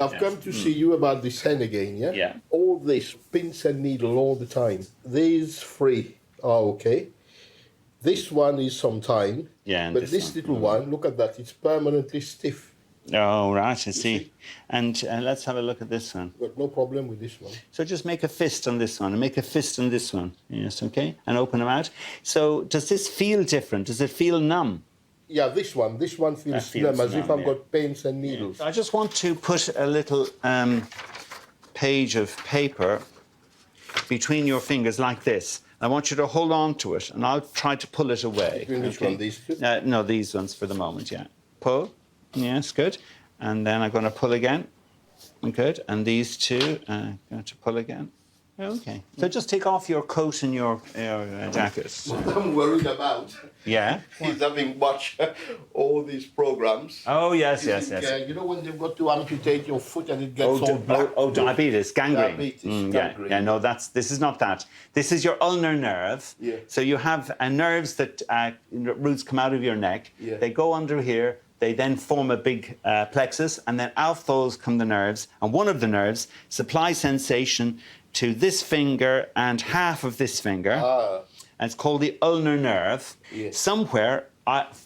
I've come to see you about this hen again, yeah? Yeah. All this, pins and needle all the time. These three are okay. This one is some time. Yeah, and but this little one, look at that, it's permanently stiff. Oh, right, I see. And let's have a look at this one. Got no problem with this one. So just make a fist on this one and make a fist on this one. Yes, okay? And open them out. So does this feel different? Does it feel numb? Yeah, this one feels numb, as if I've got pins and needles. Yeah. I just want to put a little page of paper between your fingers like this. I want you to hold on to it, and I'll try to pull it away. Between which one, these two? No, these ones for the moment, yeah. Pull. Yes, good. And then I'm going to pull again. Good. And these two, going to pull again. Okay. So just take off your coat and your jacket. What I'm worried about is having watched all these programs. Oh, yes. You know when they've got to amputate your foot and it gets all black? Oh, diabetes, gangrene. Gangrene. Yeah, no, this is not that. This is your ulnar nerve. Yeah. So you have nerves that roots come out of your neck. Yeah. They go under here. They then form a big plexus, and then out those come the nerves. And one of the nerves supplies sensation to this finger and half of this finger. And it's called the ulnar nerve. Yes. Somewhere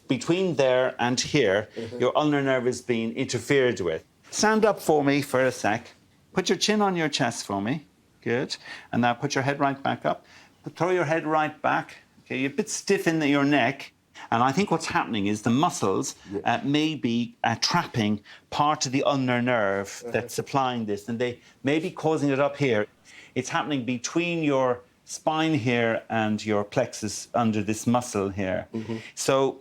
between there and here, your ulnar nerve is being interfered with. Stand up for me for a sec. Put your chin on your chest for me. Good. And now put your head right back up. Throw your head right back. Okay, you're a bit stiff in your neck. And I think what's happening is the muscles may be trapping part of the ulnar nerve that's supplying this, and they may be causing it up here. It's happening between your spine here and your plexus under this muscle here. So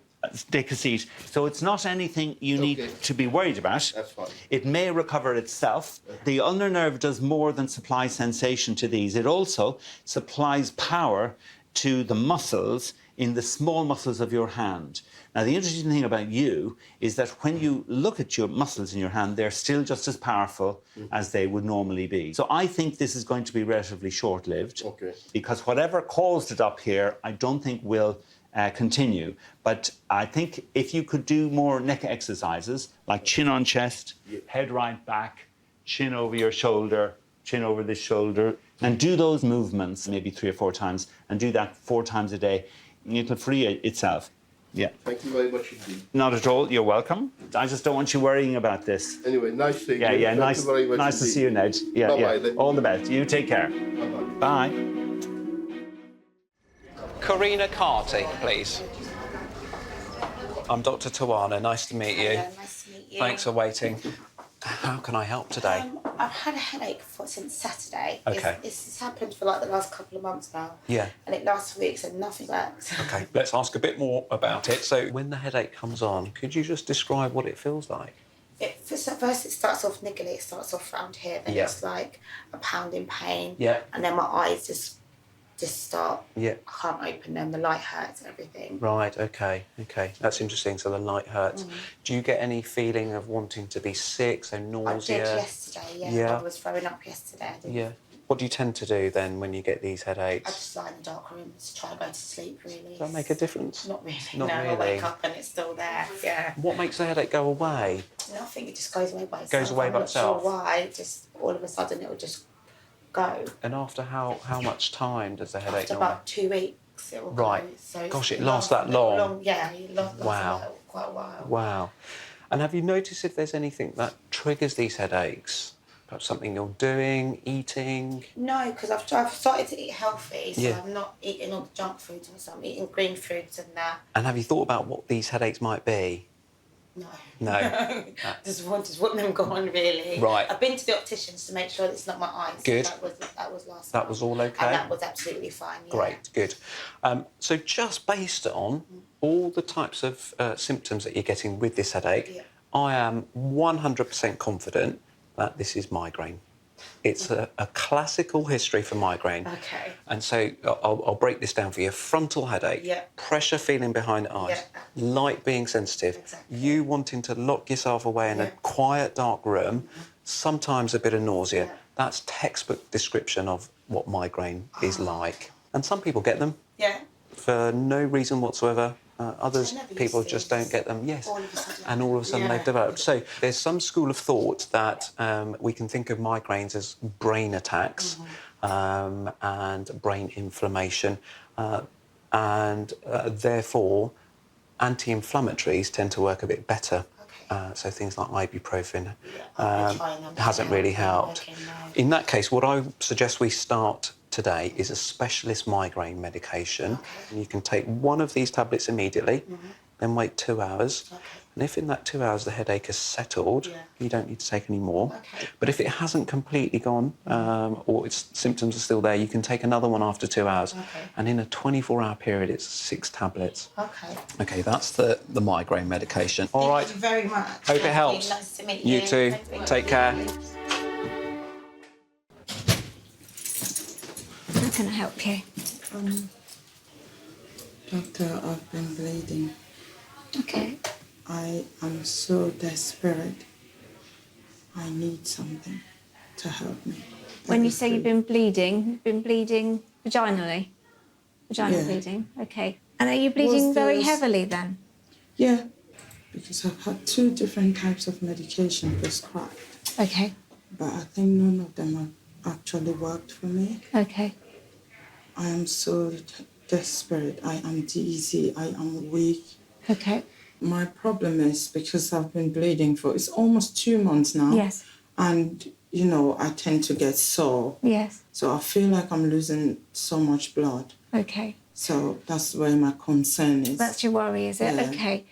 take a seat. So it's not anything you need to be worried about. That's fine. It may recover itself. The ulnar nerve does more than supply sensation to these. It also supplies power to the muscles in the small muscles of your hand. Now, the interesting thing about you is that when you look at your muscles in your hand, they're still just as powerful as they would normally be. So I think this is going to be relatively short-lived because whatever caused it up here, I don't think will continue. But I think if you could do more neck exercises, like chin on chest, head right back, chin over your shoulder, chin over the shoulder, and do those movements maybe 3 or 4 times, and do that 4 times a day, it'll free itself. Yeah. Thank you very much indeed. Not at all. You're welcome. I just don't want you worrying about this. Anyway, nice seeing you. Yeah, Thank nice, you very much nice to indeed. see you, Ned. Yeah, Bye-bye. All the best. You take care. Bye-bye. Bye. Karina Carty, please. I'm Dr. Tawana. Nice to meet you. Hello, nice to meet you. Thanks for waiting. How can I help today? I've had a headache since Saturday. Okay. It's happened for like the last couple of months now. Yeah. And it lasts for weeks and nothing works. Okay, let's ask a bit more about it. So when the headache comes on, could you just describe what it feels like? First it starts off niggly, it starts off around here, then it's like a pounding pain. Yeah. And then my eyes just start, Yeah. I can't open them, the light hurts and everything. Right, okay. That's interesting, so the light hurts. Do you get any feeling of wanting to be sick, so nausea? I did yesterday, Yeah. I was throwing up yesterday. I did. Yeah. What do you tend to do then when you get these I headaches? just lie in the dark room to try and go to sleep, really. Does that make a difference? Not really, Not no. really. I wake up and it's still there, yeah. What makes the headache go away? Nothing, it just goes away by itself. Goes away by itself? I'm not sure why, just all of a sudden it will just go. And after how much time does the headache After normally? about 2 weeks it will Right. go. So Gosh, it it's lasts that long? Yeah, it lasts Wow. quite a while. Wow. And have you noticed if there's anything that triggers these headaches? Perhaps something you're doing, eating? No, because I've started to eat healthy, so Yeah. I'm not eating all the junk foods and stuff. I'm eating green foods and that. And have you thought about what these headaches might be? No. No. just want them gone, really. Right. I've been to the opticians to make sure it's not my eyes. Good. That was last That month. was all okay? And that was absolutely fine, yeah. Great, good. So just based on all the types of symptoms that you're getting with this headache, I am 100% confident that this is migraine. It's a classical history for migraine. Okay. And so I'll break this down for you. Frontal headache, pressure feeling behind the eyes, light being sensitive, you wanting to lock yourself away in a quiet, dark room, sometimes a bit of nausea. That's textbook description of what migraine is like. And some people get them Yeah. for no reason whatsoever. Others, people just don't get them, yes. All of a sudden. And all of a sudden they've developed. So there's some school of thought that we can think of migraines as brain attacks and brain inflammation, and therefore anti-inflammatories tend to work a bit better. So things like ibuprofen hasn't really helped. Okay, no. In that case, what I suggest we start today is a specialist migraine medication. And you can take one of these tablets immediately, then wait 2 hours. And if in that 2 hours the headache has settled, you don't need to take any more. But if it hasn't completely gone, or its symptoms are still there, you can take another one after 2 hours. And in a 24-hour period, it's 6 tablets. Okay, that's the migraine medication. All right. Thank you very much. Hope it helps. Nice to meet you. You too. Take care. How can I help you? Doctor, I've been bleeding. Okay. I am so desperate. I need something to help me. When you say you've been bleeding vaginally? Vaginal Yeah. bleeding, okay. And are you bleeding very this- heavily then? Yeah, because I've had 2 different types of medication prescribed, Okay, but I think none of them have actually worked for me. okay. I am so desperate. I am dizzy. I am weak. Okay, My problem is because I've been bleeding for, it's almost 2 months now. yes, And, you know, I tend to get sore. yes, So I feel like I'm losing so much blood. okay. So that's where my concern is. That's your worry, is it? Yeah. Okay.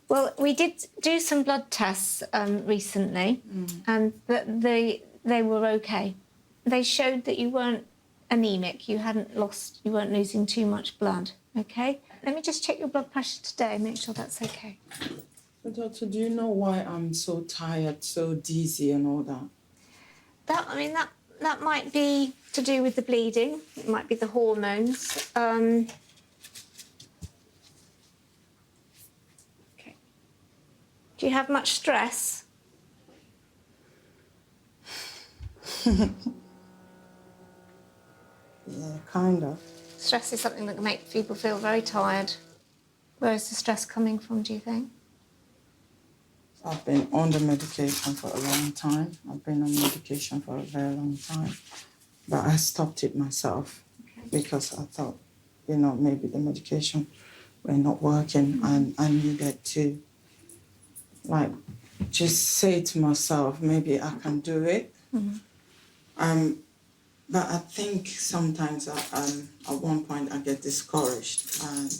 Well, we did do some blood tests recently, and they were okay. They showed that you weren't anemic, you weren't losing too much blood, okay? Let me just check your blood pressure today, make sure that's okay. But Doctor, do you know why I'm so tired, so dizzy and all that? That might be to do with the bleeding. It might be the hormones. Okay. Do you have much stress? Yeah, kind of. Stress is something that can make people feel very tired. Where is the stress coming from, do you think? I've been on the medication for a long time. I've been on medication for a very long time. But I stopped it myself because I thought, you know, maybe the medication were not working and I needed to, like, just say to myself, maybe I can do it. But I think sometimes at one point I get discouraged, and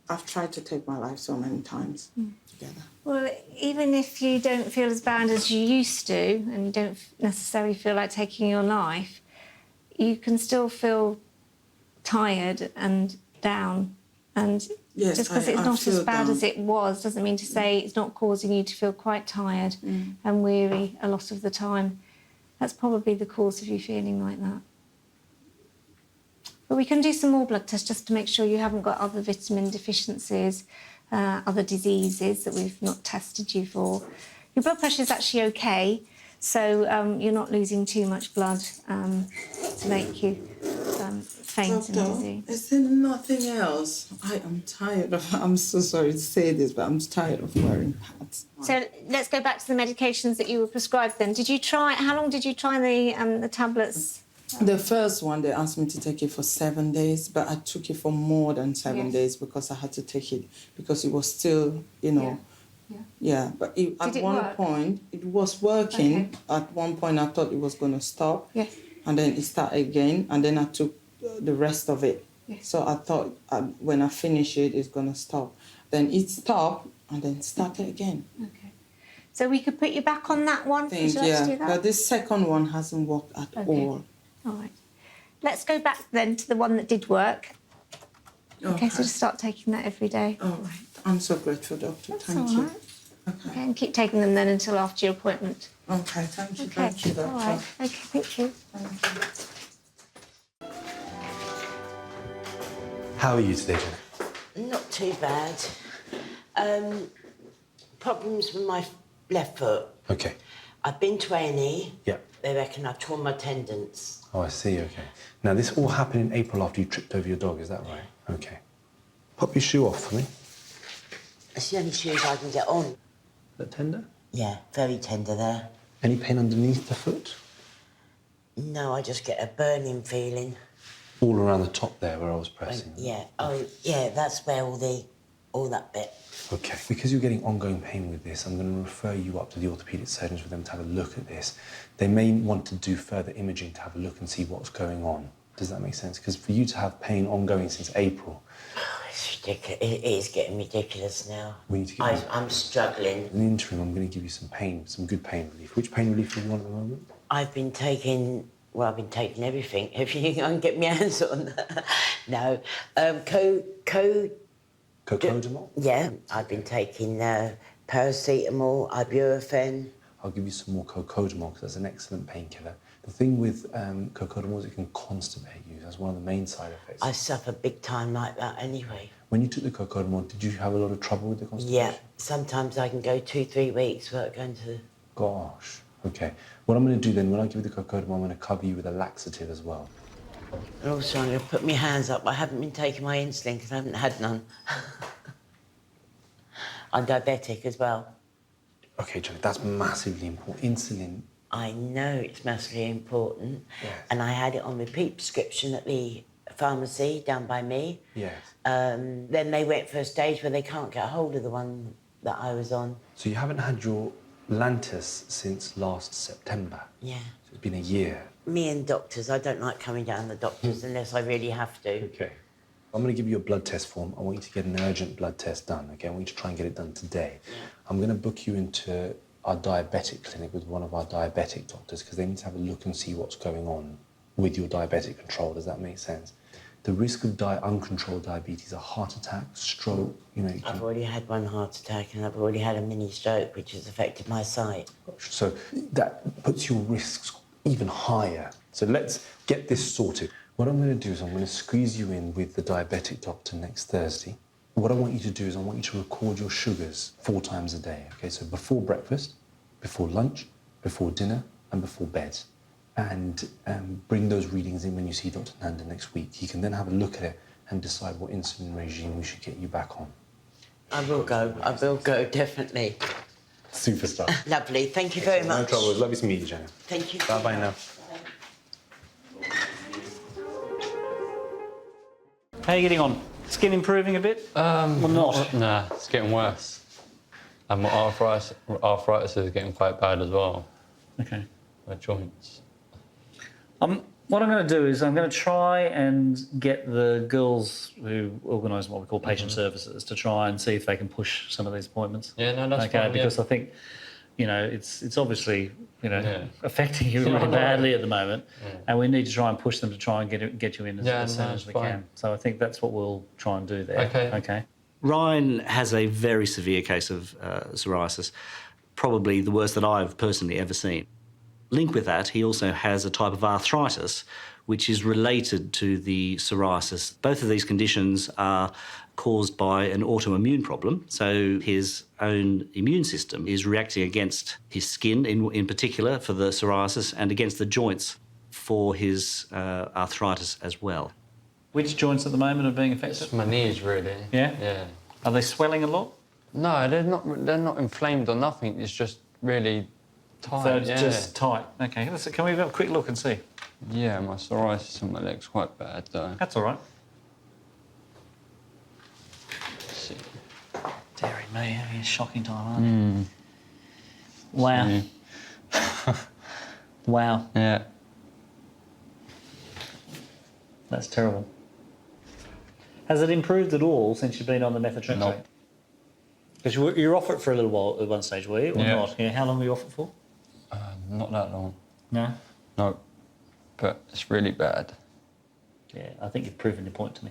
I've tried to take my life so many times together. Well, even if you don't feel as bad as you used to, and you don't necessarily feel like taking your life, you can still feel tired and down. And Yes, just because I it's not feel as bad down. as it was doesn't mean to say it's not causing you to feel quite tired and weary a lot of the time. That's probably the cause of you feeling like that. But we can do some more blood tests just to make sure you haven't got other vitamin deficiencies, other diseases that we've not tested you for. Your blood pressure is actually okay, so you're not losing too much blood to make you faint and Doctor, dizzy. is there nothing else? I am tired of, I'm so sorry to say this, but I'm tired of wearing pads. So let's go back to the medications that you were prescribed then. Did you try, how long did you try the tablets? The first one, they asked me to take it for 7 days, but I took it for more than 7 days because I had to take it because it was still, you know, yeah. But at it one work? point, it was working. Okay. At one point, I thought it was going to stop. Yes. And then it started again, and then I took the rest of it. Yes. So I thought when I finish it, it's going to stop. Then it stopped, and then started again. Okay. So we could put you back on that one. Would you like to do that? But this second one hasn't worked at all. All right. Let's go back then to the one that did work. Okay, so just start taking that every day. All right. I'm so grateful, Doctor. That's Thank all you. right. Okay, and keep taking them then until after your appointment. Okay, thank you. Okay, Thank you, Doctor. all right. Okay, thank you. How are you today, Jenny? Not too bad. Problems with my left foot. Okay. I've been to A&E. Yeah. They reckon I tore my tendons. Oh, I see, okay. Now, this all happened in April after you tripped over your dog, is that right? Okay. Pop your shoe off for me. It's the only shoes I can get on. Is that tender? Yeah, very tender there. Any pain underneath the foot? No, I just get a burning feeling. All around the top there where I was pressing? Yeah, oh, yeah, that's where all that bit. Okay. Because you're getting ongoing pain with this, I'm going to refer you up to the orthopaedic surgeons for them to have a look at this. They may want to do further imaging to have a look and see what's going on. Does that make sense? Because for you to have pain ongoing since April... Oh, it's ridiculous. It is getting ridiculous now. We need to get I'm struggling. In the interim, I'm going to give you some pain, some good pain relief. Which pain relief are you on at the moment? I've been taking everything. Everything I can get my hands on. No. Cocodamol? Yeah, I've been taking paracetamol, ibuprofen. I'll give you some more cocodamol because that's an excellent painkiller. The thing with cocodamol is it can constipate you. That's one of the main side effects. I suffer big time like that anyway. When you took the cocodamol, did you have a lot of trouble with the constipation? Yeah, sometimes I can go 2-3 weeks without going to the... Gosh. Okay. What I'm going to do then, when I give you the cocodamol, I'm going to cover you with a laxative as well. And also, I'm going to put my hands up. I haven't been taking my insulin because I haven't had none. I'm diabetic as well. Okay, Janet, that's massively important. Insulin. I know it's massively important. Yes. And I had it on repeat prescription at the pharmacy down by me. Yes. Then they went for a stage where they can't get a hold of the one that I was on. So you haven't had your Lantus since last September? Yeah. So it's been a year. Me and doctors, I don't like coming down the doctors unless I really have to. Okay. I'm going to give you a blood test form. I want you to get an urgent blood test done, okay? I want you to try and get it done today. Yeah. I'm going to book you into our diabetic clinic with one of our diabetic doctors because they need to have a look and see what's going on with your diabetic control. Does that make sense? The risk of uncontrolled diabetes are heart attack, stroke, you know... I've already had one heart attack and I've already had a mini stroke, which has affected my sight. So that puts your risks even higher. So let's get this sorted. What I'm going to do is I'm going to squeeze you in with the diabetic doctor next Thursday. What I want you to do is I want you to record your sugars 4 times a day, okay? So before breakfast, before lunch, before dinner, and before bed. And bring those readings in when you see Dr. Nanda next week. He can then have a look at it and decide what insulin regime we should get you back on. I will go, definitely. Superstar. Lovely, thank you very much. No trouble, it's lovely to meet you, Jenna. Thank you. Bye-bye now. How are you getting on? Skin improving a bit? Or not? Nah, it's getting worse. And my arthritis is getting quite bad as well. Okay. My joints. What I'm going to do is I'm going to try and get the girls who organise what we call patient services to try and see if they can push some of these appointments. Yeah, no, that's fine. Because I think, you know, it's obviously, you know, affecting you really badly at the moment, and we need to try and push them to try and get you in as soon as we can. So I think that's what we'll try and do there. Okay. Ryan has a very severe case of psoriasis, probably the worst that I've personally ever seen. Linked with that, he also has a type of arthritis which is related to the psoriasis. Both of these conditions are caused by an autoimmune problem, so his own immune system is reacting against his skin in particular for the psoriasis and against the joints for his arthritis as well. Which joints at the moment are being affected? It's my knees, really. Yeah? Yeah. Are they swelling a lot? No, they're not inflamed or nothing. It's just really tight. So it's just tight. Okay, can we have a quick look and see? Yeah, my psoriasis on my leg's quite bad, though. That's all right. Let's see. Deary me, having a shocking time, aren't you? Wow. Wow. Yeah. That's terrible. Has it improved at all since you've been on the methotrexate? No. Because you were off it for a little while at one stage, were you, or not? Yeah. How long were you off it for? Not that long. No? No. But it's really bad. Yeah, I think you've proven your point to me.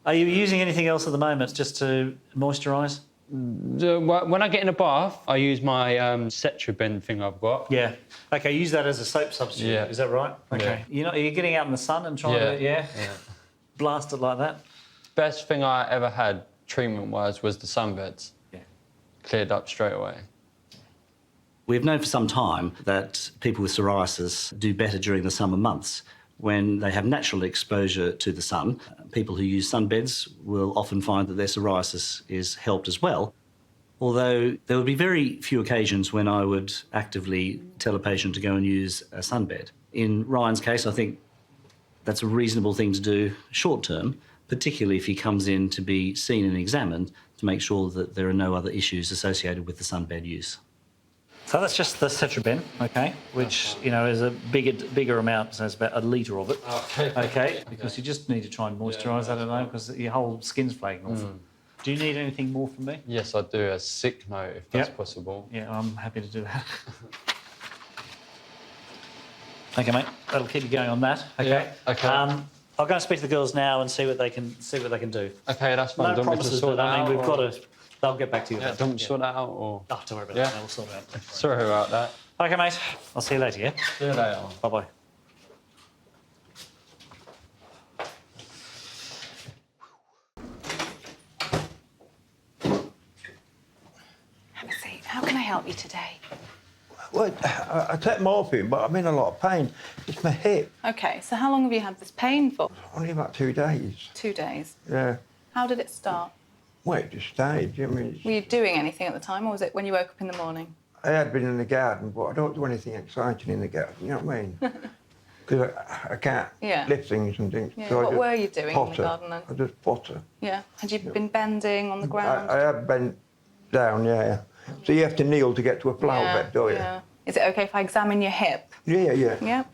Are you using anything else at the moment just to moisturise? When I get in a bath, I use my Cetrabend thing I've got. Yeah. Okay, use that as a soap substitute. Yeah. Is that right? Okay. Yeah. Are you getting out in the sun and trying to blast it like that? Best thing I ever had treatment-wise was the sunbeds. Yeah. Cleared up straight away. We've known for some time that people with psoriasis do better during the summer months when they have natural exposure to the sun. People who use sunbeds will often find that their psoriasis is helped as well. Although there would be very few occasions when I would actively tell a patient to go and use a sunbed. In Ryan's case, I think that's a reasonable thing to do short term, particularly if he comes in to be seen and examined to make sure that there are no other issues associated with the sunbed use. So that's just the Cetraben, okay, which, you know, is a bigger amount, so it's about a litre of it. Okay, because you just need to try and moisturise that, I don't know, because your whole skin's flaking off. Do you need anything more from me? Yes, I do. A sick note, if that's possible. Yeah, I'm happy to do that. Okay, mate. That'll keep you going on that. Okay. Yeah, okay. I'll go and speak to the girls now and see what they can do. Okay, that's fine. No promises, but I mean, we've got to. They'll get back to you. Yeah, don't sort that out, or. Oh, don't worry about that. No, we'll sort it out. Sorry about that. Okay, mate. I'll see you later. Yeah. See you later. Bye bye. Have a seat. How can I help you today? Well, I take morphine, but I'm in a lot of pain. It's my hip. Okay, so how long have you had this pain for? Only about 2 days. 2 days. Yeah. How did it start? Well, it just stayed. I mean, Were you doing anything at the time, or was it when you woke up in the morning? I had been in the garden, but I don't do anything exciting in the garden. You know what I mean? Because I can't lift things and things. Yeah. So What were you doing in the garden then? I just potter. Yeah. Had you been bending on the ground? I have bent down, yeah. So you have to kneel to get to a flower bed, don't you? Yeah. Is it okay if I examine your hip? Yeah, yeah. Yeah.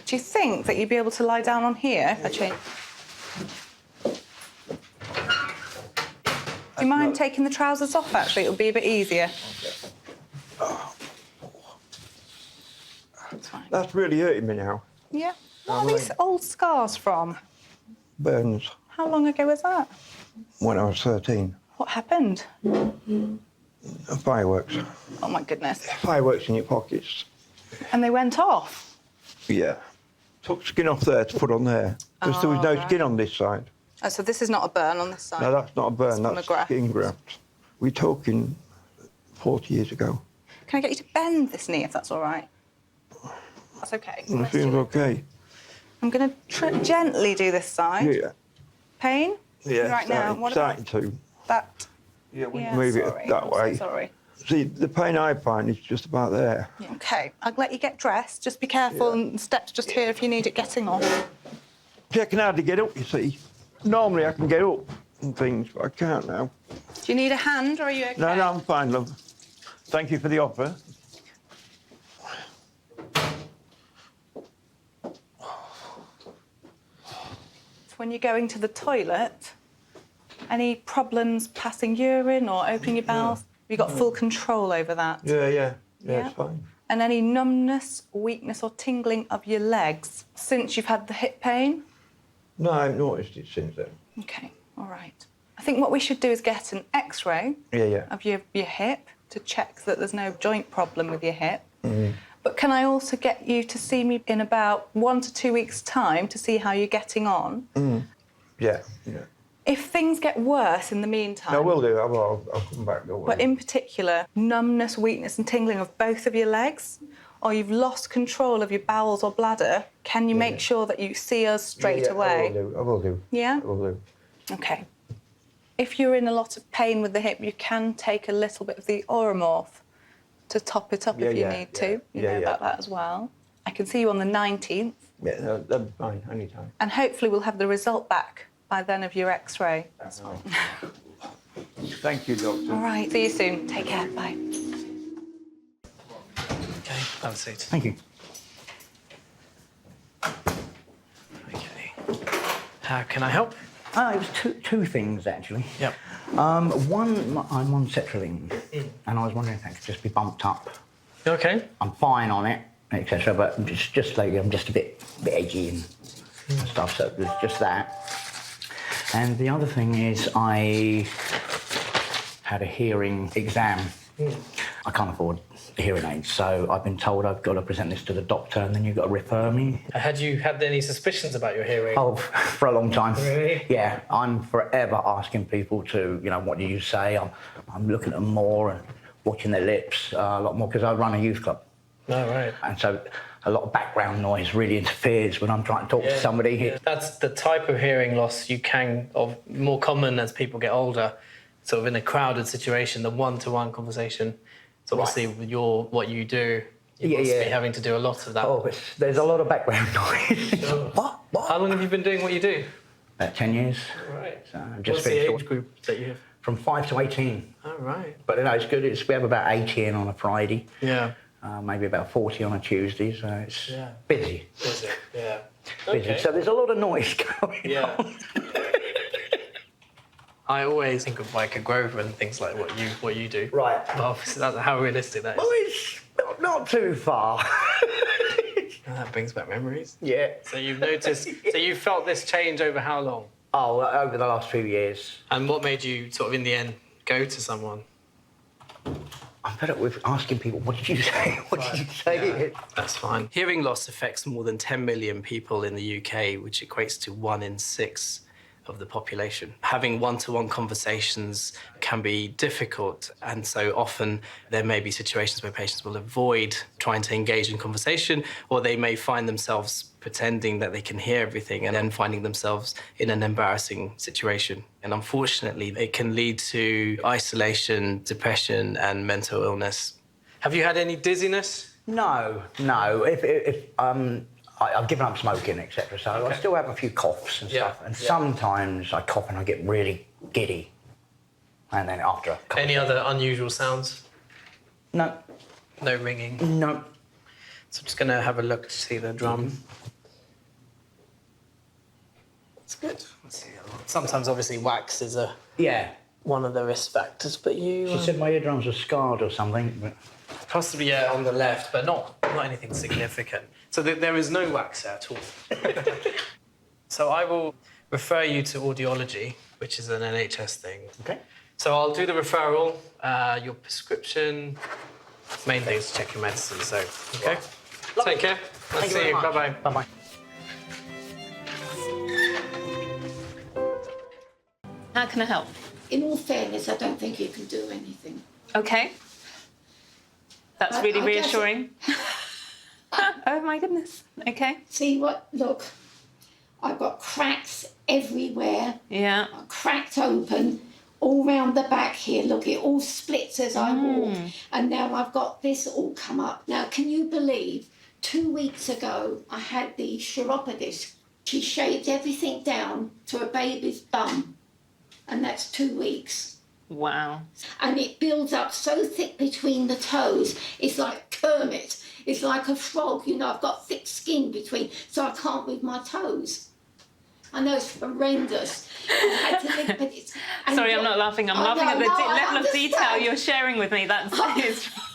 Do you think that you'd be able to lie down on here if I change? Do you mind taking the trousers off, actually? It'll be a bit easier. That's fine. That's really hurting me now. Yeah. What are these old scars from? Burns. How long ago was that? When I was 13. What happened? Fireworks. Oh, my goodness. Fireworks in your pockets. And they went off? Yeah. Took skin off there to put on there. Because there was no skin on this side. Oh, so this is not a burn on this side? No, that's not a burn, It's from that's a graft. skin graft. We're talking 40 years ago. Can I get you to bend this knee, if that's all right? That's okay. And it seems okay. I'm going to gently do this side. Yeah. Pain? Yeah, Right now, what about starting to. that? Yeah, we Yeah, move sorry. it that I'm so way. sorry. See, the pain I find is just about there. Okay, I'll let you get dressed. Just be careful and steps just here if you need it getting off. See, I can hardly get up, you see. Normally I can get up and things, but I can't now. Do you need a hand, or are you okay? No, I'm fine, love. Thank you for the offer. So when you're going to the toilet, any problems passing urine or opening your bowels? Have you got full control over that? Yeah, Yeah. it's fine. And any numbness, weakness or tingling of your legs since you've had the hip pain? No, I haven't noticed it since then. Okay, all right. I think what we should do is get an X-ray Yeah. of your hip to check that there's no joint problem with your hip. Mm. But can I also get you to see me in about 1 to 2 weeks' time to see how you're getting on? Yeah. If things get worse in the meantime... No, I will do. I'll come back. Don't worry. But in particular, numbness, weakness and tingling of both of your legs, or you've lost control of your bowels or bladder, can you make sure that you see us straight away? I will do. Yeah? I will do. OK. If you're in a lot of pain with the hip, you can take a little bit of the Oromorph to top it up if you need to. You know about that as well. I can see you on the 19th. Yeah, no, that'll be fine, anytime. And hopefully we'll have the result back by then of your X-ray. That's fine. Thank you, Doctor. All right, see you soon. Take care. Bye. Okay, have a seat. Thank you. Okay. How can I help? It was two things, actually. Yep. One, I'm on sertraline, and I was wondering if that could just be bumped up. You okay? I'm fine on it, etc., but just lately I'm just a bit edgy and stuff, so there's just that. And the other thing is I had a hearing exam. I can't afford the hearing aids, so I've been told I've got to present this to the doctor and then you've got to refer me. Had you had any suspicions about your hearing? Oh, for a long time. Really? Yeah, I'm forever asking people to, what did you say? I'm looking at them more and watching their lips a lot more because I run a youth club. No, right. And so a lot of background noise really interferes when I'm trying to talk to somebody. Yeah. That's the type of hearing loss more common as people get older. Sort of in a crowded situation, the one-to-one conversation. So obviously with what you do, you must be having to do a lot of that. Oh, there's a lot of background noise. Sure. What? How long have you been doing what you do? About 10 years. Right. So I've just What's the age group that you have? From 5 to 18. Oh, right. But no, it's good. We have about 80 in on a Friday. Yeah. Maybe about 40 on a Tuesday, so it's busy. Busy, yeah. Busy. Okay. So there's a lot of noise going on. I always think of like a Grover and things like what you do. Right. But obviously that's how realistic that is. Well, it's not too far. That brings back memories. Yeah. So you've noticed, so you felt this change over how long? Oh, over the last few years. And what made you sort of in the end go to someone? I'm fed up with asking people, what did you say? What did you say? Yeah, that's fine. Hearing loss affects more than 10 million people in the UK, which equates to 1 in 6 of the population. Having one-to-one conversations can be difficult, and so often there may be situations where patients will avoid trying to engage in conversation, or they may find themselves pretending that they can hear everything and then finding themselves in an embarrassing situation. And unfortunately, it can lead to isolation, depression, and mental illness. Have you had any dizziness? No. I've given up smoking, etc. So I still have a few coughs and stuff. And sometimes I cough and I get really giddy. And then after a couple. Any other unusual sounds? No. No ringing? No. So I'm just going to have a look to see the drum. That's good. Let's see. Sometimes, obviously, wax is one of the risk factors, but you... She said my eardrums were scarred or something. But... Possibly, yeah, on the left, but not anything significant. So there is no wax there at all. So I will refer you to audiology, which is an NHS thing. Okay. So I'll do the referral, your prescription. Main thing is to check your medicine, so, okay? Take care. I'll see you. Bye-bye. Bye-bye. How can I help? In all fairness, I don't think you can do anything. Okay. That's really reassuring. Oh my goodness. Okay. See what? Look, I've got cracks everywhere. Yeah. Cracked open all round the back here. Look, it all splits as I walk. And now I've got this all come up. Now, can you believe 2 weeks ago I had the chiropodist. She shaved everything down to a baby's bum. And that's 2 weeks. Wow. And it builds up so thick between the toes. It's like Kermit. It's like a frog, you know, I've got thick skin between, so I can't move my toes. I know it's horrendous. I had to live, but it's... Sorry, I'm not laughing. I'm laughing at the level of detail you're sharing with me. That's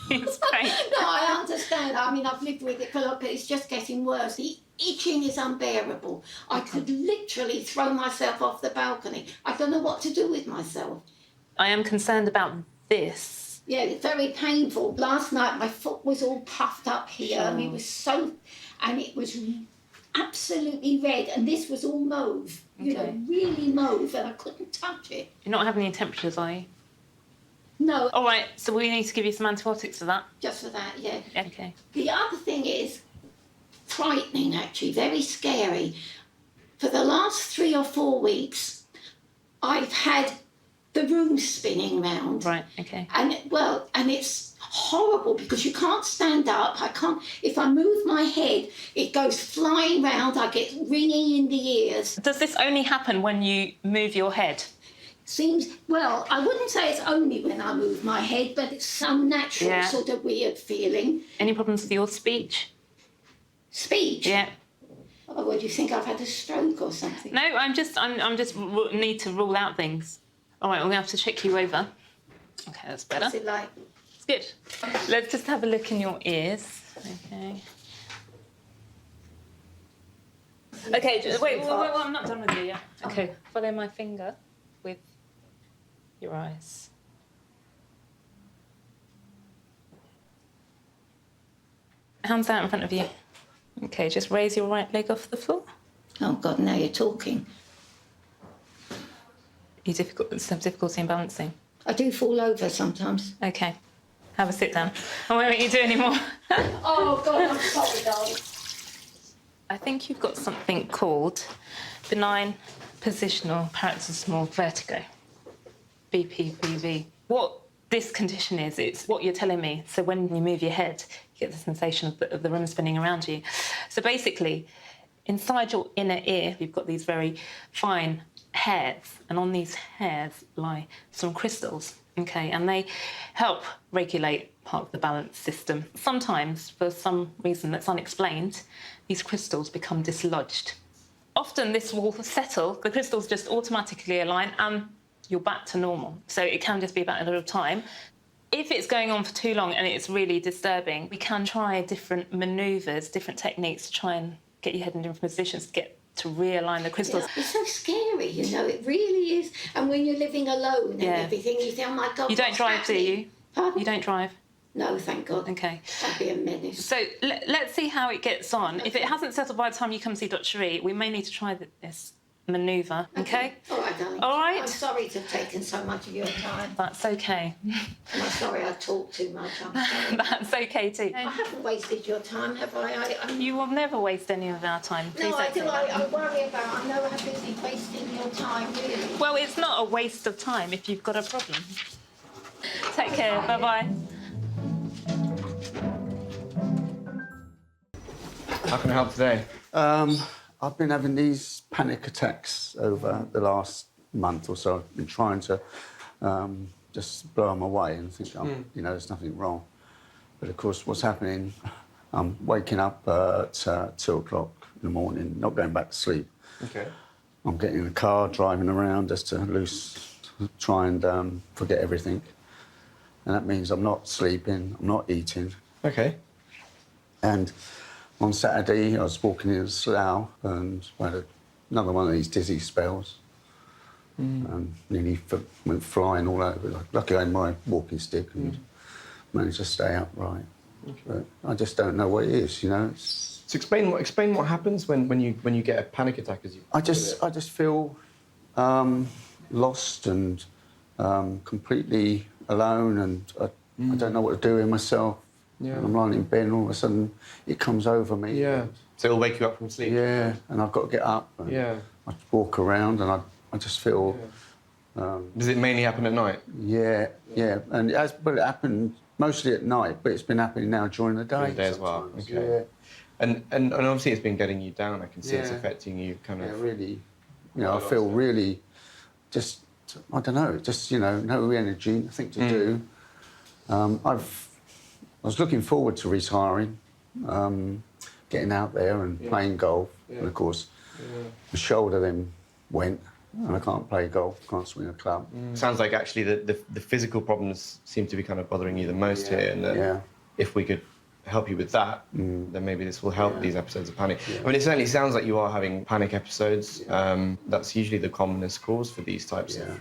it's great. No, I understand. I mean, I've lived with it for a lot, but it's just getting worse. The itching is unbearable. I could literally throw myself off the balcony. I don't know what to do with myself. I am concerned about this. Yeah, it's very painful. Last night my foot was all puffed up here. Sure. I mean, it was so... And it was absolutely red. And this was all mauve. You know, really mauve. And I couldn't touch it. You're not having any temperatures, are you? No. All right, so we need to give you some antibiotics for that? Just for that, yeah. Okay. The other thing is frightening, actually, very scary. For the last 3 or 4 weeks, I've had the room spinning round. Right, okay. And, well, and it's horrible because you can't stand up. I can't, if I move my head, it goes flying round. I get ringing in the ears. Does this only happen when you move your head? Seems, well, I wouldn't say it's only when I move my head, but it's some natural sort of weird feeling. Any problems with your speech? Speech? Yeah. Oh, what, do you think I've had a stroke or something? No, I'm just need to rule out things. All right, we're going to have to check you over. Okay, that's better. What's it like? It's good. Let's just have a look in your ears. Okay. Okay, wait, I'm not done with you yet. Okay, follow my finger with your eyes. Hands out in front of you. Okay, just raise your right leg off the floor. Oh, God, now you're talking. You have difficulty in balancing? I do fall over sometimes. Okay. Have a sit down. I won't make you do any more. Oh, God, I'm sorry, darling. I think you've got something called benign positional paroxysmal vertigo, BPPV. What this condition is, it's what you're telling me. So when you move your head, you get the sensation of the room spinning around you. So basically, inside your inner ear, you've got these very fine hairs, and on these hairs lie some crystals, okay? And they help regulate part of the balance system. Sometimes, for some reason that's unexplained, these crystals become dislodged. Often this will settle, the crystals just automatically align, and you're back to normal. So it can just be about a little time. If it's going on for too long and it's really disturbing, we can try different manoeuvres, different techniques to try and get your head in different positions to realign the crystals. Yeah, it's so scary, you know, it really is. And when you're living alone and everything, you think, oh my God, you don't drive, do you? Pardon? You don't drive? No, thank God. Okay. That'd be a menace. So let's see how it gets on. If it hasn't settled by the time you come see Dr. Ree, we may need to try this manoeuvre, okay? All right, darling. All right? I'm sorry to have taken so much of your time. That's okay. I'm sorry I talked too much. I'm sorry. That's okay too. I haven't wasted your time, have I? You will never waste any of our time. Please No, I don't do. say that. I worry about. I know how busy wasting your time, really. Well, it's not a waste of time if you've got a problem. Take care. Bye-bye. How can I help today? I've been having these panic attacks over the last month or so. I've been trying to just blow them away and think, you know, there's nothing wrong. But of course, what's happening, I'm waking up at 2 o'clock in the morning, not going back to sleep. Okay. I'm getting in the car, driving around just to try and forget everything. And that means I'm not sleeping, I'm not eating. Okay. And on Saturday, I was walking in a slough and I had another one of these dizzy spells. And nearly went flying all over. Luckily, I had my walking stick and managed to stay upright. Okay. But I just don't know what it is, you know. So explain what happens when you get a panic attack. I just feel lost and completely alone, and I don't know what to do with myself. Yeah. And I'm lying in bed and all of a sudden it comes over me. Yeah. So it'll wake you up from sleep? Yeah, and I've got to get up. And I walk around and I just feel... Does it mainly happen at night? Yeah. And it happened mostly at night, but it's been happening now during the day. During the day as well, okay. Yeah. And obviously it's been getting you down. I can see it's affecting you kind of... Yeah, really. You know, I feel really just, I don't know, just, you know, no energy, nothing to do. I was looking forward to retiring, getting out there and playing golf. And of course, the shoulder then went and I can't play golf, can't swing a club. Sounds like actually the physical problems seem to be kind of bothering you the most here, and that if we could help you with that, then maybe this will help these episodes of panic. I mean, it certainly sounds like you are having panic episodes. That's usually the commonest cause for these types of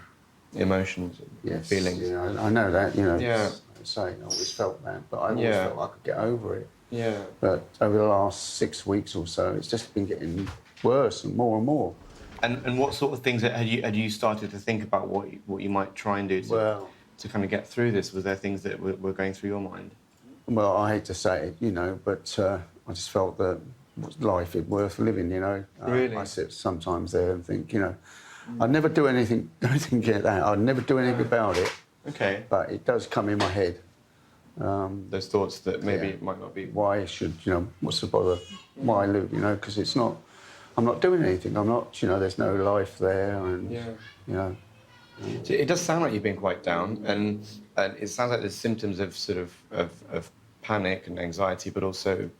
emotions and feelings. Yeah, I know that, you know. I always felt that, but I always felt I could get over it. Yeah. But over the last 6 weeks or so, it's just been getting worse and more and more. And what sort of things had you started to think about what you might try and do to kind of get through this? Was there things that were going through your mind? Well, I hate to say it, you know, but I just felt that life is worth living, you know. Really? I sit sometimes there and think, you know, I'd never do anything like that. I'd never do anything about it. Okay. But it does come in my head. Those thoughts that maybe it might not be... Why should, you know, what's the bother? Why live, you know, because it's not... I'm not doing anything. I'm not, you know, there's no life there and, you know... So it does sound like you've been quite down, and it sounds like there's symptoms of sort of panic and anxiety, but also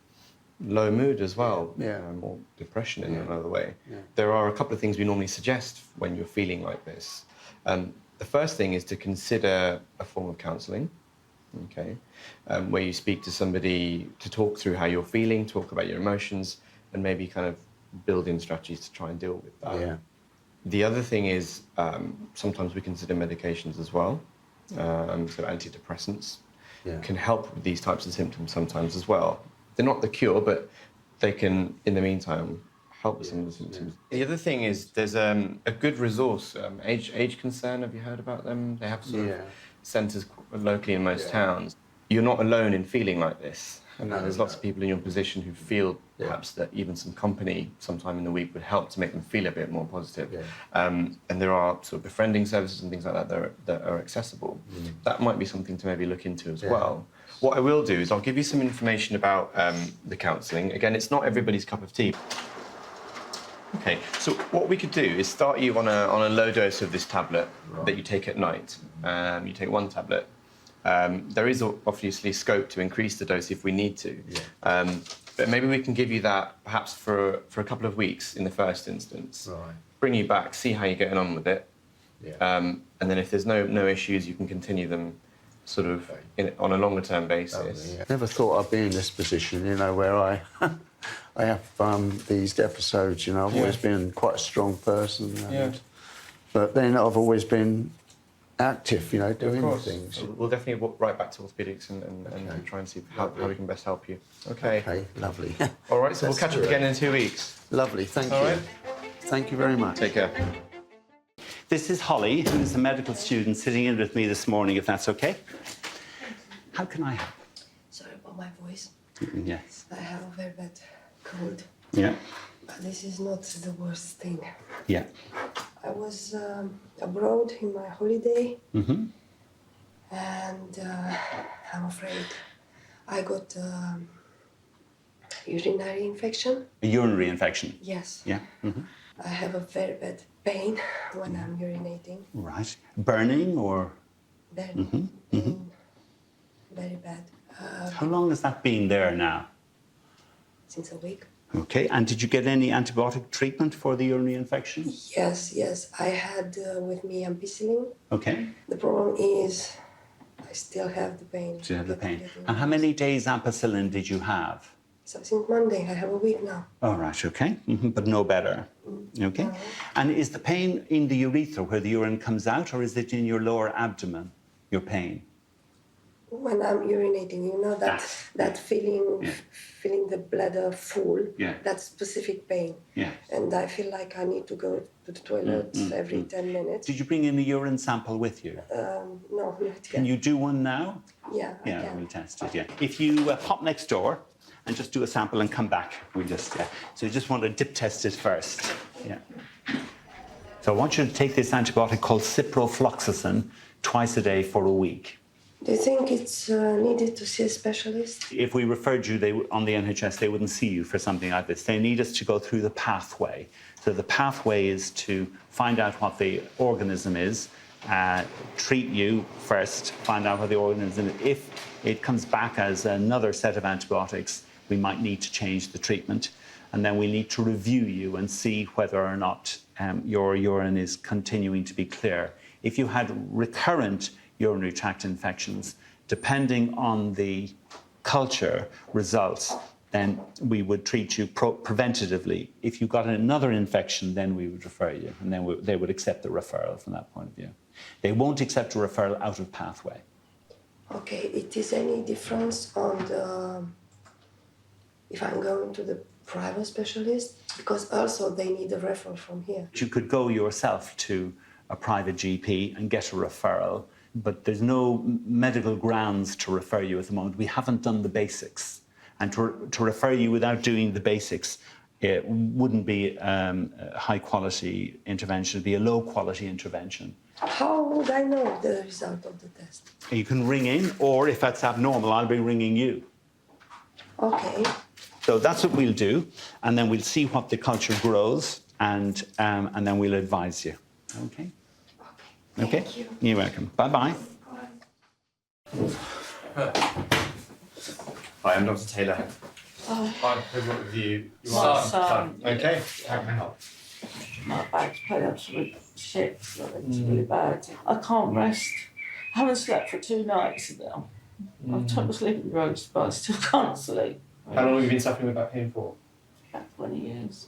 low mood as well, or depression in another way. Yeah. There are a couple of things we normally suggest when you're feeling like this. The first thing is to consider a form of counselling, okay, where you speak to somebody to talk through how you're feeling, talk about your emotions, and maybe kind of build in strategies to try and deal with that. Yeah. The other thing is sometimes we consider medications as well, so antidepressants can help with these types of symptoms sometimes as well. They're not the cure, but they can, in the meantime, help with some of the symptoms. The other thing is there's a good resource, Age Concern. Have you heard about them? They have sort of centres locally in most towns. you're not alone in feeling like this. And there's lots of people in your position who feel perhaps that even some company sometime in the week would help to make them feel a bit more positive. And there are sort of befriending services and things like that that are accessible. That might be something to maybe look into as well. What I will do is I'll give you some information about the counselling. Again, it's not everybody's cup of tea. Okay, so what we could do is start you on a low dose of this tablet that you take at night. You take one tablet. There is obviously scope to increase the dose if we need to. But maybe we can give you that perhaps for a couple of weeks in the first instance. Bring you back, see how you're getting on with it. And then if there's no issues, you can continue them sort of on a longer term basis. Never thought I'd be in this position, you know, where I I have these episodes, you know. I've always been quite a strong person. But then I've always been active, you know, doing things. So we'll definitely walk right back to orthopaedics and try and see how we can best help you. Okay. Okay, lovely. All right, so we'll catch up again in 2 weeks. Lovely, thank you. All right. Thank you very much. Take care. This is Holly, who's a medical student sitting in with me this morning, if that's okay. How can I help? Sorry about my voice. Yes. I have a very bad cold. Yeah. But this is not the worst thing. Yeah. I was abroad in my holiday, Mm-hmm. and I'm afraid I got urinary infection. A urinary infection? Yes. Yeah. Mm-hmm. I have a very bad pain when I'm urinating. Right. Burning or? Very, Mm-hmm. Mm-hmm. very bad. How long has that been there now? Since a week. Okay, and did you get any antibiotic treatment for the urinary infection? Yes. I had with me ampicillin. Okay. The problem is I still have the pain. So you have the pain. And how many days ampicillin did you have? So since Monday, I have a week now. All right, okay. Mm-hmm. But no better. Okay. And is the pain in the urethra where the urine comes out, or is it in your lower abdomen, your pain? When I'm urinating, you know that feeling, feeling the bladder full. Yeah. That specific pain. Yeah. And I feel like I need to go to the toilet every 10 minutes. Did you bring in a urine sample with you? No, not yet. Can you do one now? Yeah, I Yeah, can. we'll test it, yeah. If you pop next door and just do a sample and come back, we just, so you just want to dip test it first. Yeah. So I want you to take this antibiotic called ciprofloxacin twice a day for a week. Do you think it's needed to see a specialist? If we referred you on the NHS, they wouldn't see you for something like this. They need us to go through the pathway. So the pathway is to find out what the organism is, treat you first, find out what the organism is. If it comes back as another set of antibiotics, we might need to change the treatment. And then we need to review you and see whether or not your urine is continuing to be clear. If you had recurrent urinary tract infections, depending on the culture results, then we would treat you preventatively. If you got another infection, then we would refer you, and then they would accept the referral from that point of view. They won't accept a referral out of pathway. Okay, it is any difference on the, if I'm going to the private specialist? Because also they need a referral from here. You could go yourself to a private GP and get a referral, but there's no medical grounds to refer you at the moment. We haven't done the basics. And to refer you without doing the basics, it wouldn't be a high-quality intervention. It'd be a low-quality intervention. How would I know the result of the test? You can ring in, or if that's abnormal, I'll be ringing you. Okay. So that's what we'll do, and then we'll see what the culture grows, and then we'll advise you. Okay? Okay. Thank you. You're welcome. Bye-bye. Hi, I'm Dr. Taylor. Oh. I've got with you. My son. Okay. How can I help? My back's pain, absolute shit. It's really bad. I can't rest. I haven't slept for 2 nights now. I've took sleeping drugs, but I still can't sleep. How long have you been suffering with back pain for? About 20 years.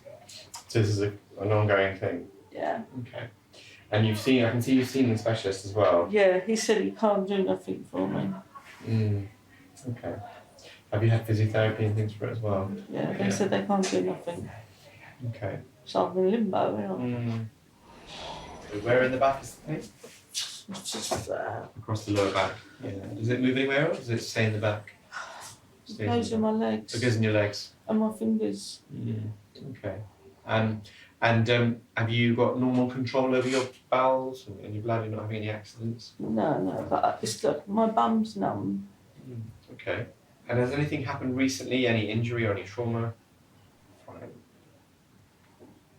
So this is an ongoing thing? Yeah. Okay. And I can see you've seen the specialist as well. Yeah, he said he can't do nothing for me. Okay. Have you had physiotherapy and things for it as well? Yeah, they said they can't do nothing. Okay. So I'm in limbo, you know. So where in the back is the pain? It's just Across the lower back. Yeah. Does it move anywhere else? Does it stay in the back? it goes in my legs. It goes in your legs. And my fingers. Okay. And have you got normal control over your bowels and your bladder? You're not having any accidents? No, but it's like my bum's numb. Okay. And has anything happened recently? Any injury or any trauma? Fine.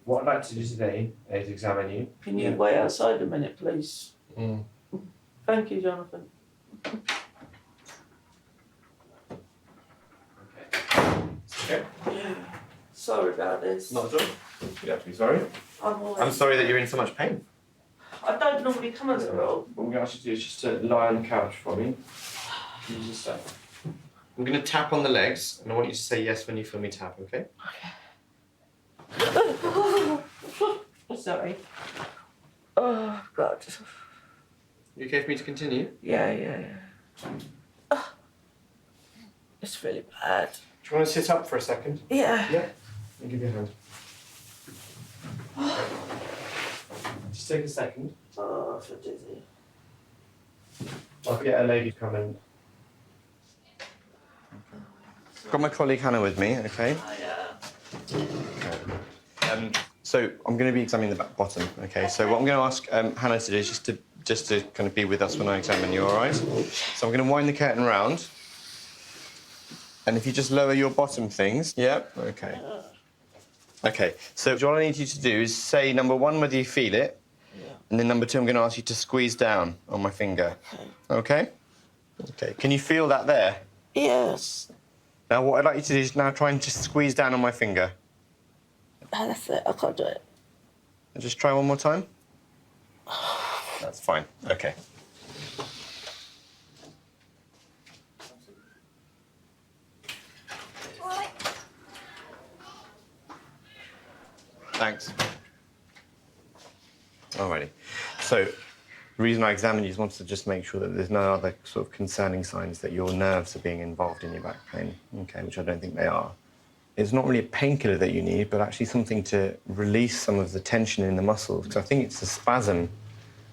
What I'd like to do today is examine you. Can you wait outside a minute, please? Mm. Thank you, Jonathan. Okay. Yeah. Sorry about this. Not at all. You don't have to be sorry. I'm sorry that you're in so much pain. I don't normally come as a role. What I'm going to ask you to do is just to lie on the couch for me. Just I'm going to tap on the legs, and I want you to say yes when you feel me tap, okay? Sorry. Oh, God. You okay for me to continue? Yeah. It's really bad. Do you want to sit up for a second? Yeah. Yeah? I'll give you a hand. Just take a second. Oh, I feel dizzy. I'll get a lady to come in. Got my colleague Hannah with me, okay? So I'm going to be examining the back bottom, okay? So what I'm going to ask Hannah to do is just to kind of be with us when I examine you, all right? So I'm going to wind the curtain round. And if you just lower your bottom things, yeah, okay. Okay, so all I need you to do is say, number one, whether you feel it, and then number two, I'm going to ask you to squeeze down on my finger. Okay? Okay, can you feel that there? Yes. Now, what I'd like you to do is now try and just squeeze down on my finger. That's it, I can't do it. And just try one more time. That's fine, okay. Thanks. Alrighty. So, the reason I examined you is wanted to just make sure that there's no other sort of concerning signs that your nerves are being involved in your back pain, okay, which I don't think they are. It's not really a painkiller that you need, but actually something to release some of the tension in the muscles, because I think it's the spasm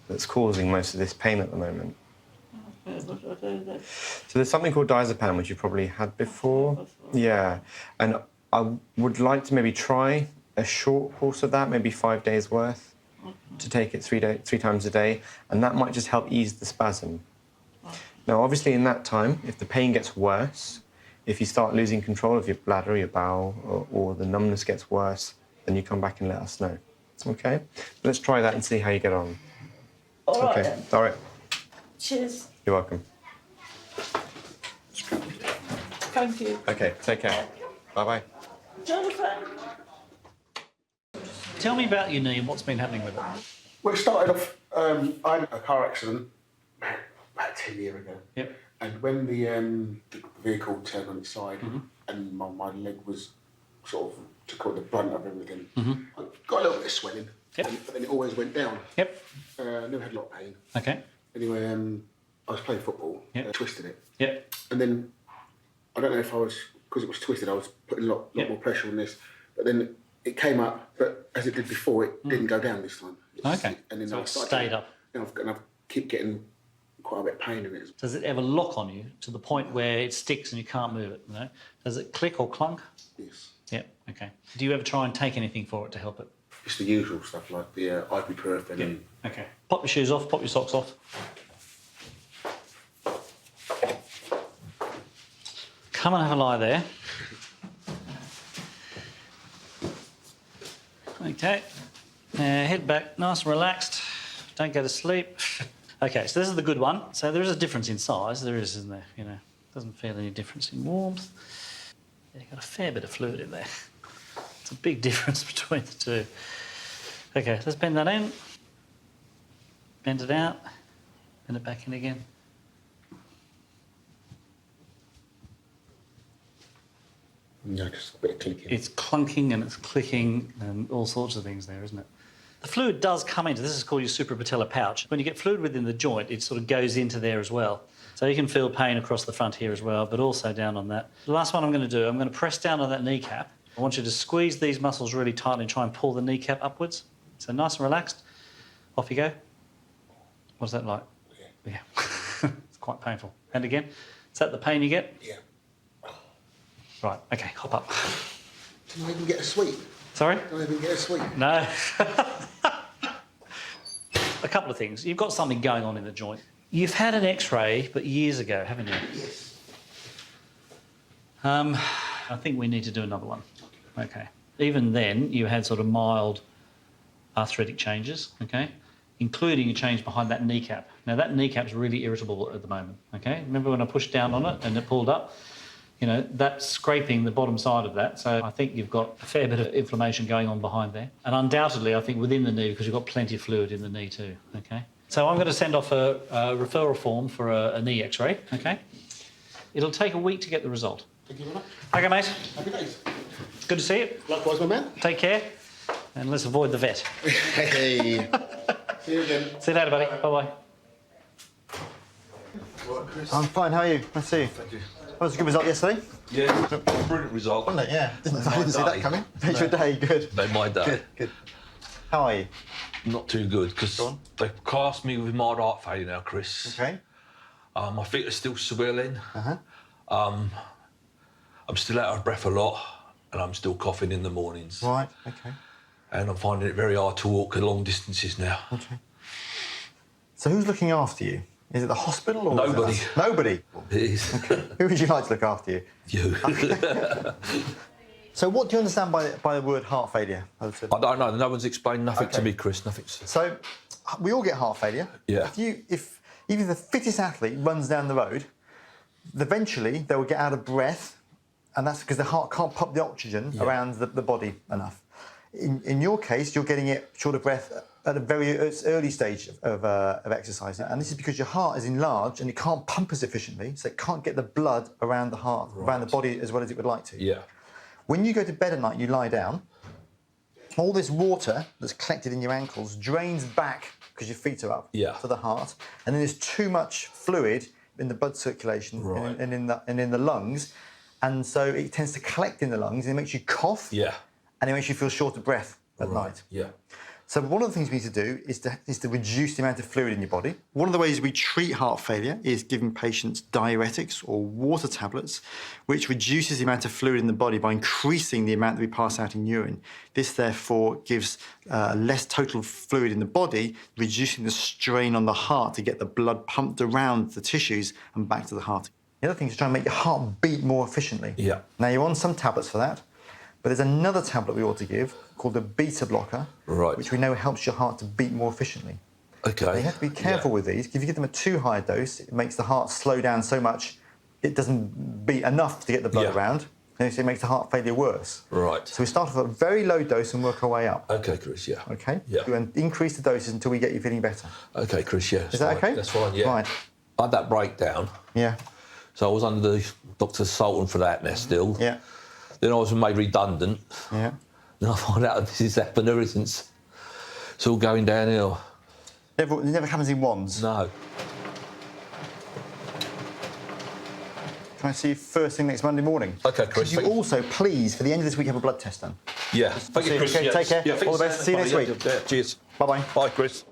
that's causing most of this pain at the moment. So there's something called diazepam, which you've probably had before. Yeah, and I would like to maybe try a short course of that, maybe 5 days worth, to take it 3 times a day, and that might just help ease the spasm. Now, obviously, in that time, if the pain gets worse, if you start losing control of your bladder, your bowel, or the numbness gets worse, then you come back and let us know. Okay? Let's try that and see how you get on. All right, okay. then. All right. Cheers. You're welcome. Thank you. Okay, take care. Bye-bye. Jonathan. Tell me about your knee and what's been happening with it. Well, it started off, I had a car accident about 10 years ago. Yep. And when the vehicle turned on its side and my leg was sort of took all the brunt of everything, I got a little bit of swelling, but then it always went down. Yep. Never had a lot of pain. Okay. Anyway, I was playing football, twisted it. Yep. And then, I don't know if I was, because it was twisted, I was putting a lot more pressure on this, but then it came up, but as it did before, it didn't go down this time. Okay. And then So I it started stayed up. And I keep getting quite a bit of pain in it. Does it ever lock on you to the point where it sticks and you can't move it? You know? Does it click or clunk? Yes. Yep. Okay. Do you ever try and take anything for it to help it? It's the usual stuff like the ibuprofen. Yeah. And Okay. Pop your shoes off. Pop your socks off. Come and have a lie there. Okay. Head back, nice and relaxed. Don't go to sleep. Okay, so this is the good one. So there is a difference in size. There is, isn't there? You know, doesn't feel any difference in warmth. Yeah, you've got a fair bit of fluid in there. It's a big difference between the two. Okay, let's bend that in. Bend it out. Bend it back in again. yeah, just a bit of clicking. It's clunking and it's clicking and all sorts of things there, isn't it? The fluid does come into, this is called your suprapatellar pouch. When you get fluid within the joint, it sort of goes into there as well. So you can feel pain across the front here as well, but also down on that. The last one I'm going to do, I'm going to press down on that kneecap. I want you to squeeze these muscles really tightly and try and pull the kneecap upwards. So nice and relaxed. Off you go. What's that like? Yeah. It's quite painful. And again, is that the pain you get? Yeah. Right, okay, hop up. Can I even get a sweep? Sorry? Can I even get a sweep? No. A couple of things. You've got something going on in the joint. You've had an X-ray, but years ago, haven't you? Yes. I think we need to do another one. Okay. Even then, you had sort of mild arthritic changes, okay, including a change behind that kneecap. Now, that kneecap's really irritable at the moment, okay? Remember when I pushed down on it and it pulled up? You know, that's scraping the bottom side of that. So I think you've got a fair bit of inflammation going on behind there. And undoubtedly, I think within the knee, because you've got plenty of fluid in the knee too, okay? So I'm going to send off a referral form for a knee X-ray, okay? It'll take a week to get the result. Thank you very much. Okay, mate. Happy days. Good to see you. Likewise, my man. Take care. And let's avoid the vet. Hey. See you again. See you later, buddy. Bye-bye. I'm fine, how are you? Nice to see you. Thank you. That was a good result yesterday. Yeah, brilliant result. Wasn't it? Yeah. I didn't see that coming. Made No. your day, good. Made my day. Good, good. How are you? Not too good, because they classed me with mild heart failure now, Chris. Okay. My feet are still swelling. Uh-huh. I'm still out of breath a lot, and I'm still coughing in the mornings. Right, okay. And I'm finding it very hard to walk long distances now. Okay. So who's looking after you? Is it the hospital or Nobody. Is it us? Nobody? It is. Okay. Who would you like to look after you? You. So what do you understand by the word heart failure? I don't know. No one's explained nothing to Okay. me, Chris. Nothing. So we all get heart failure. Yeah. If even the fittest athlete runs down the road, eventually they will get out of breath, and that's because the heart can't pump the oxygen around the body enough. In your case, you're getting it short of breath at a very early stage of exercising, and this is because your heart is enlarged and it can't pump as efficiently, so it can't get the blood around the heart, around the body as well as it would like to. Yeah. When you go to bed at night, you lie down, all this water that's collected in your ankles drains back, because your feet are up, to the heart, and then there's too much fluid in the blood circulation and in the lungs, and so it tends to collect in the lungs and it makes you cough, and it makes you feel short of breath at night. Yeah. So one of the things we need to do is to reduce the amount of fluid in your body. One of the ways we treat heart failure is giving patients diuretics or water tablets, which reduces the amount of fluid in the body by increasing the amount that we pass out in urine. This therefore gives less total fluid in the body, reducing the strain on the heart to get the blood pumped around the tissues and back to the heart. The other thing is to try and make your heart beat more efficiently. Yeah. Now you're on some tablets for that, but there's another tablet we ought to give called the beta blocker, which we know helps your heart to beat more efficiently. Okay. Now, you have to be careful with these. If you give them a too high a dose, it makes the heart slow down so much it doesn't beat enough to get the blood around, and so it makes the heart failure worse. Right. So we start off at a very low dose and work our way up. Okay, Chris, yeah. Okay? Yeah. And increase the doses until we get you feeling better. Okay, Chris, yeah. Is that okay? That's fine, yeah. Right. I had that breakdown. Yeah. So I was under the doctor's Sultan for that now still. Yeah. Then I was made redundant. Yeah. Then I find out that this has happened ever since. It's all going downhill. It never happens in ones? No. Can I see you first thing next Monday morning? Okay, Chris. Could you also, please, for the end of this week, have a blood test done? Yeah. Thank you, Chris. Okay, yeah. take care. Yeah, All the best. See you next week. Yeah, cheers. Bye-bye. Bye, Chris.